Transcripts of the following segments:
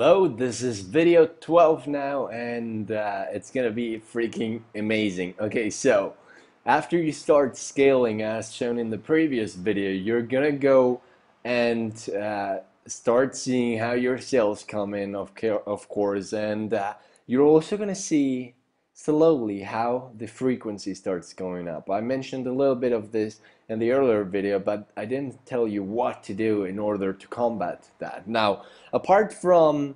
Hello, this is video 12 now, and it's gonna be freaking amazing. Okay, so after you start scaling as shown in the previous video, you're gonna go and start seeing how your sales come in, of course, and you're also gonna see slowly how the frequency starts going up. I mentioned a little bit of this in the earlier video, but I didn't tell you what to do in order to combat that. Now, apart from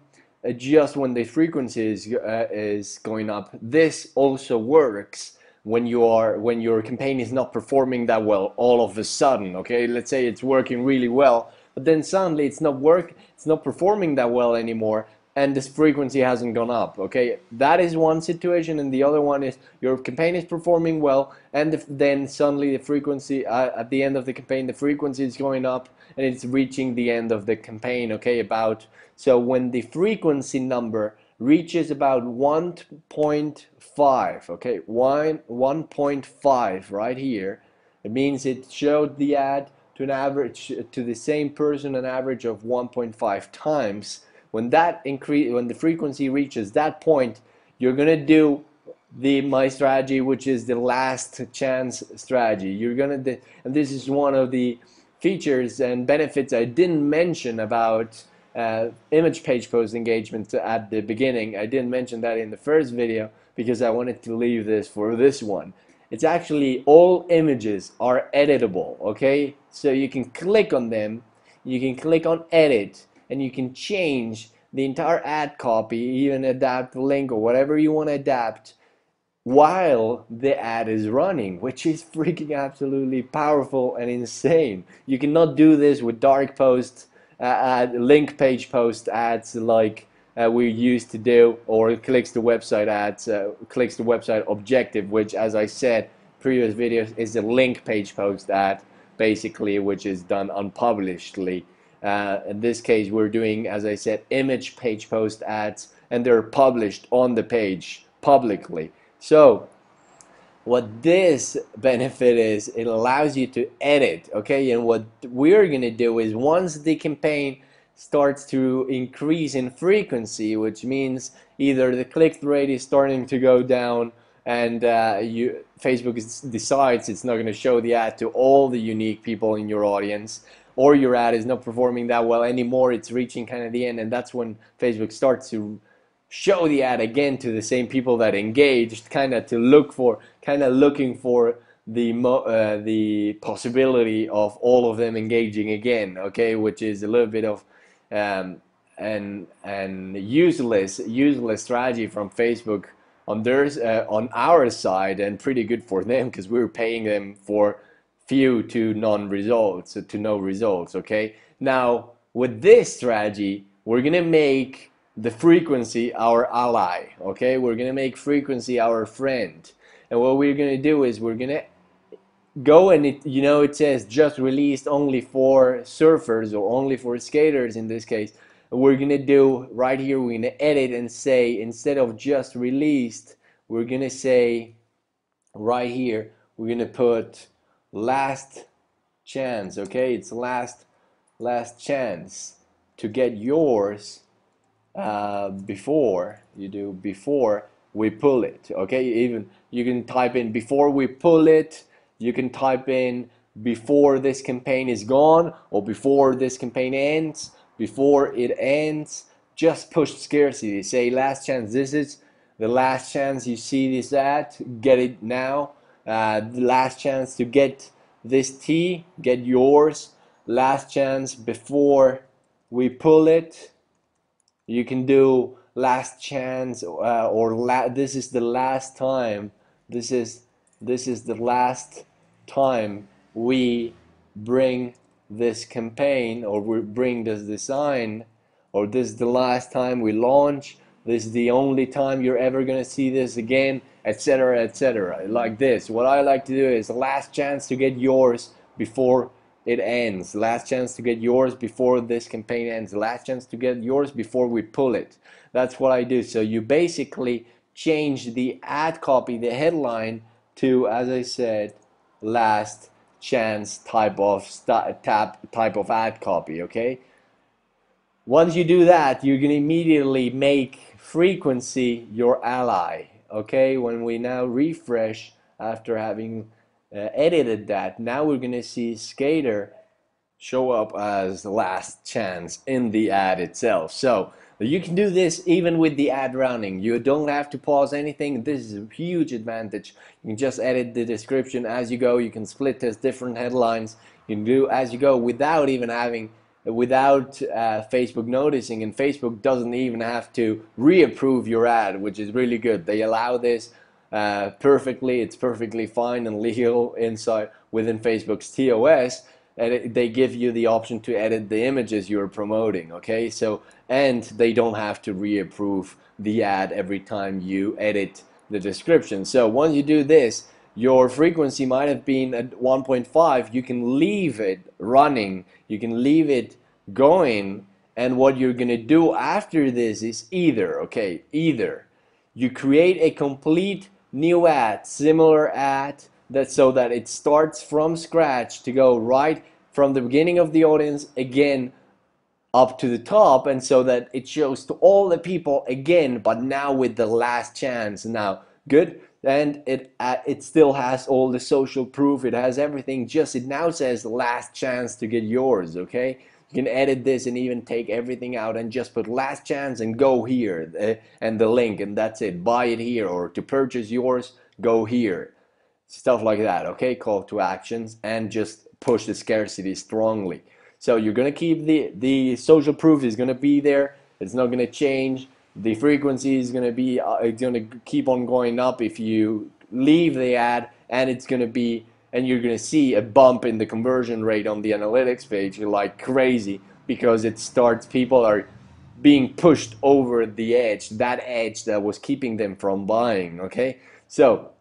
just when the frequency is going up, this also works when your campaign is not performing that well all of a sudden. Okay, let's say it's working really well, but then suddenly it's not performing that well anymore, and this frequency hasn't gone up. Okay, that is one situation, and the other one is your campaign is performing well, and then suddenly the frequency at the end of the campaign, the frequency is going up and it's reaching the end of the campaign. Okay, so when the frequency number reaches about 1.5, okay, 1.5 right here, it means it showed the ad to an average to the same person an average of 1.5 times. When the frequency reaches that point, you're gonna do my strategy, which is the last chance strategy. And this is one of the features and benefits I didn't mention about image page post engagement at the beginning. I didn't mention that in the first video because I wanted to leave this for this one. It's actually all images are editable, okay? So you can click on them, you can click on edit, and you can change the entire ad copy, even adapt the link or whatever you want to adapt while the ad is running, which is freaking absolutely powerful and insane. You cannot do this with dark posts, link page post ads like we used to do, or clicks to website ads, clicks to website objective, which, as I said previous videos, is a link page post ad basically, which is done unpublishedly. In this case, we're doing, as I said, image page post ads, and they're published on the page publicly. So what this benefit is, it allows you to edit, okay? And what we're gonna do is, once the campaign starts to increase in frequency, which means either the click-through rate is starting to go down and Facebook decides it's not going to show the ad to all the unique people in your audience, or your ad is not performing that well anymore, it's reaching kind of the end, and that's when Facebook starts to show the ad again to the same people that engaged, kind of looking for the possibility of all of them engaging again, okay, which is a little bit of an useless strategy from Facebook on our side, and pretty good for them because we're paying them for few to no results. Okay, now with this strategy, we're gonna make the frequency our ally. Okay, we're gonna make frequency our friend, and what we're gonna do is we're gonna go and it says just released only for surfers or only for skaters in this case. We're gonna do right here, we're gonna edit and say, instead of just released, we're gonna say right here, we're gonna put last chance. Okay, it's last chance to get yours before we pull it. Okay, even you can type in before we pull it, you can type in before this campaign is gone, or before this campaign ends, before it ends. Just push scarcity, say last chance. This is the last chance you see this ad, get it now. The last chance to get this tea, get yours. Last chance before we pull it. You can do last chance, this is the last time. This is the last time we bring this campaign, or we bring this design, or this is the last time we launch. This is the only time you're ever gonna see this again, etc., etc. Like this. What I like to do is last chance to get yours before it ends. Last chance to get yours before this campaign ends. Last chance to get yours before we pull it. That's what I do. So you basically change the ad copy, the headline, to, as I said, last chance type of ad copy. Okay. Once you do that, you can immediately make frequency your ally. Okay, when we now refresh after having edited that, now we're going to see Skater show up as the last chance in the ad itself. So you can do this even with the ad running. You don't have to pause anything. This is a huge advantage. You can just edit the description as you go. You can split test different headlines. You can do as you go without even having Facebook noticing, and Facebook doesn't even have to reapprove your ad, which is really good. They allow this perfectly. It's perfectly fine and legal inside within Facebook's TOS, and they give you the option to edit the images you're promoting. Okay, so and they don't have to reapprove the ad every time you edit the description. So once you do this, your frequency might have been at 1.5. You can leave it running, you can leave it going, and what you're gonna do after this is either you create a complete new ad, similar ad, that so that it starts from scratch to go right from the beginning of the audience again up to the top, and so that it shows to all the people again, but now with the last chance. Now good, and it still has all the social proof, it has everything, just it now says last chance to get yours. Okay, you can edit this and even take everything out and just put last chance and go here, and the link, and that's it. Buy it here, or to purchase yours, go here, stuff like that. Okay, call to actions, and just push the scarcity strongly. So you're gonna keep the social proof is gonna be there. It's not gonna change. The frequency is gonna be it's gonna keep on going up if you leave the ad, and it's gonna be, and you're gonna see a bump in the conversion rate on the analytics page like crazy, because it starts, people are being pushed over the edge, that edge that was keeping them from buying. Okay, so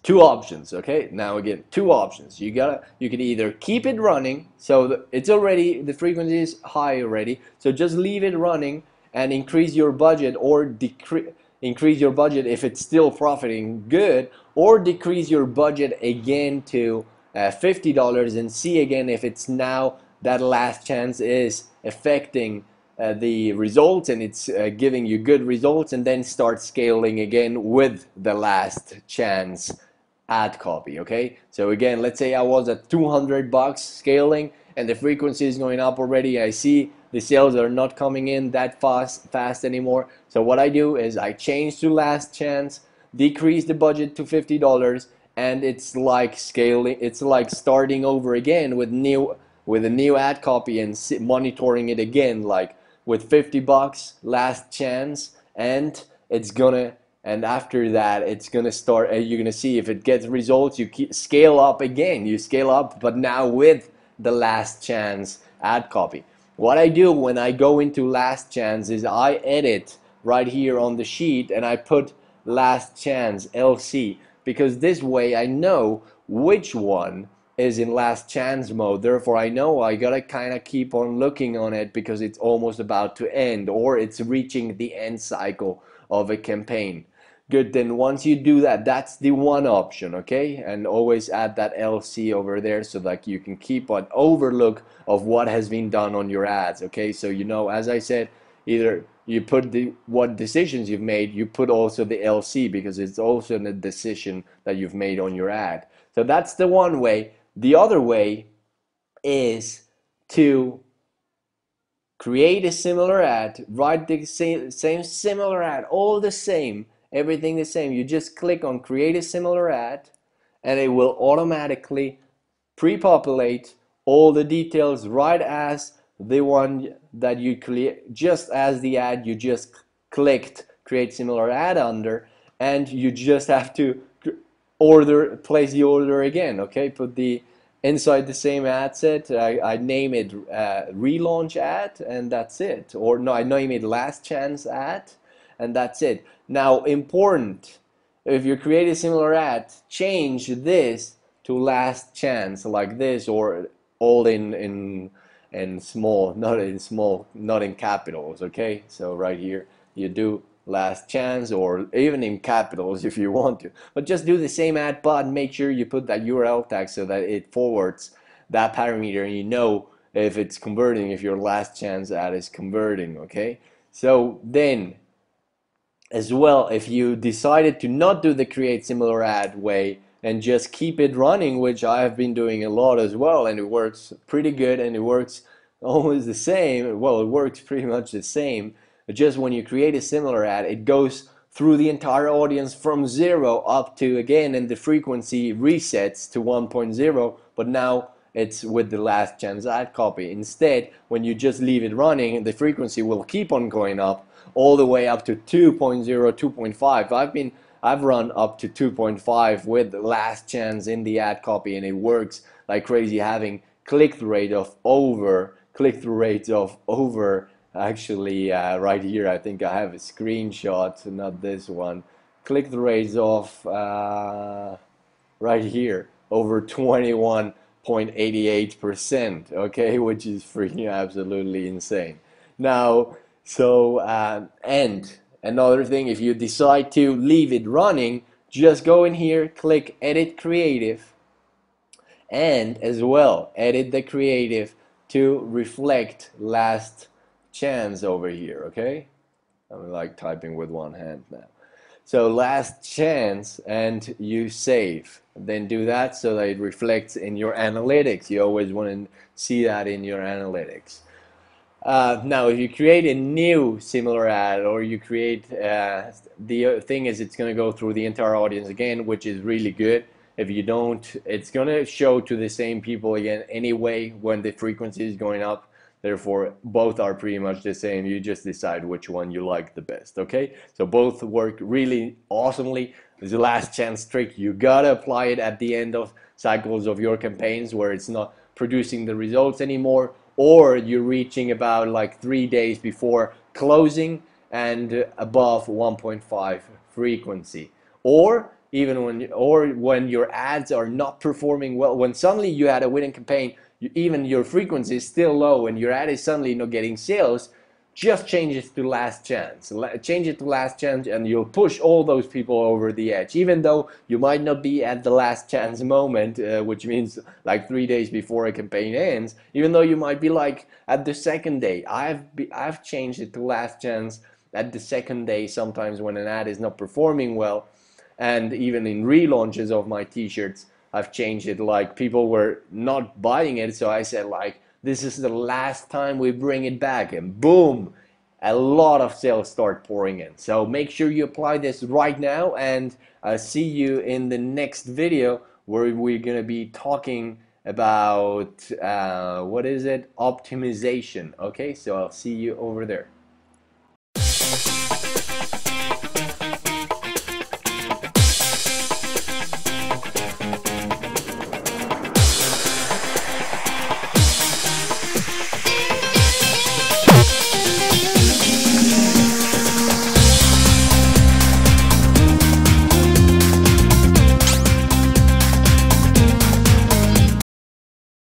two options. Okay, now again, two options. You can either keep it running, so it's already, the frequency is high already, so just leave it running and increase your budget, or increase your budget if it's still profiting good, or decrease your budget again to $50 and see again if it's now that last chance is affecting the results, and it's giving you good results, and then start scaling again with the last chance ad copy. Okay, so again, let's say I was at $200 scaling, and the frequency is going up already. I see the sales are not coming in that fast anymore. So what I do is I change to last chance, decrease the budget to $50, and it's like scaling, it's like starting over again with a new ad copy, and monitoring it again, like with $50 last chance, and it's gonna, and after that it's gonna start, you're gonna see if it gets results, you scale up again, you scale up, but now with the last chance ad copy. What I do when I go into last chance is I edit right here on the sheet, and I put last chance LC, because this way I know which one is in last chance mode. Therefore I know I gotta kind of keep on looking on it, because it's almost about to end, or it's reaching the end cycle of a campaign. Good, then once you do that, that's the one option. Okay, and always add that LC over there, so that you can keep an overlook of what has been done on your ads. Okay, so you know, as I said, either you put what decisions you've made, you put also the LC, because it's also a decision that you've made on your ad. So that's the one way. The other way is to create a similar ad, write the same similar ad, all the same, everything the same. You just click on create a similar ad, and it will automatically pre-populate all the details right as the one that you create, just as the ad you just clicked create similar ad under, and you just have to place the order again. Okay, put the inside the same ad set. I name it relaunch ad, and that's it. Or no, I name it last chance ad, and that's it. Now, important, if you create a similar ad, change this to last chance, like this, or all in small, not in capitals. Okay, so right here you do last chance, or even in capitals if you want to, but just do the same ad, but make sure you put that URL tag so that it forwards that parameter, and you know if it's converting, if your last chance ad is converting. Okay, so then as well, if you decided to not do the create similar ad way and just keep it running, which I have been doing a lot as well, and it works pretty good, and it works almost the same. Well, it works pretty much the same. Just when you create a similar ad, it goes through the entire audience from 0 up to, again, and the frequency resets to 1.0, but now it's with the last chance ad copy. Instead, when you just leave it running, the frequency will keep on going up all the way up to 2.0, 2.5. I've run up to 2.5 with the last chance in the ad copy, and it works like crazy, having click-through rates of over, actually, right here I think I have a screenshot, not this one, click-through rates of right here, over 21.88%, okay, which is freaking absolutely insane. Now, so, and another thing, if you decide to leave it running, just go in here, click Edit Creative, and as well, edit the creative to reflect last chance over here, okay? I'm like typing with one hand now. So last chance, and you save. Then do that so that it reflects in your analytics. You always want to see that in your analytics. Now, if you create a new similar ad, or you create, the thing is, it's going to go through the entire audience again, which is really good. If you don't, it's going to show to the same people again anyway when the frequency is going up. Therefore, both are pretty much the same. You just decide which one you like the best, okay? So both work really awesomely. This is the last chance trick. You gotta apply it at the end of cycles of your campaigns where it's not producing the results anymore, or you're reaching about like 3 days before closing and above 1.5 frequency, or even when your ads are not performing well, when suddenly you had a winning campaign, even your frequency is still low and your ad is suddenly not getting sales, just change it to last chance. Change it to last chance, and you'll push all those people over the edge, even though you might not be at the last chance moment, which means like 3 days before a campaign ends. Even though you might be like at the second day, I've changed it to last chance at the second day sometimes when an ad is not performing well, and even in relaunches of my t-shirts, I've changed it. Like, people were not buying it, so I said like, this is the last time we bring it back, and boom, a lot of sales start pouring in. So make sure you apply this right now, and I'll see you in the next video where we're gonna be talking about what is it, optimization. Okay, so I'll see you over there.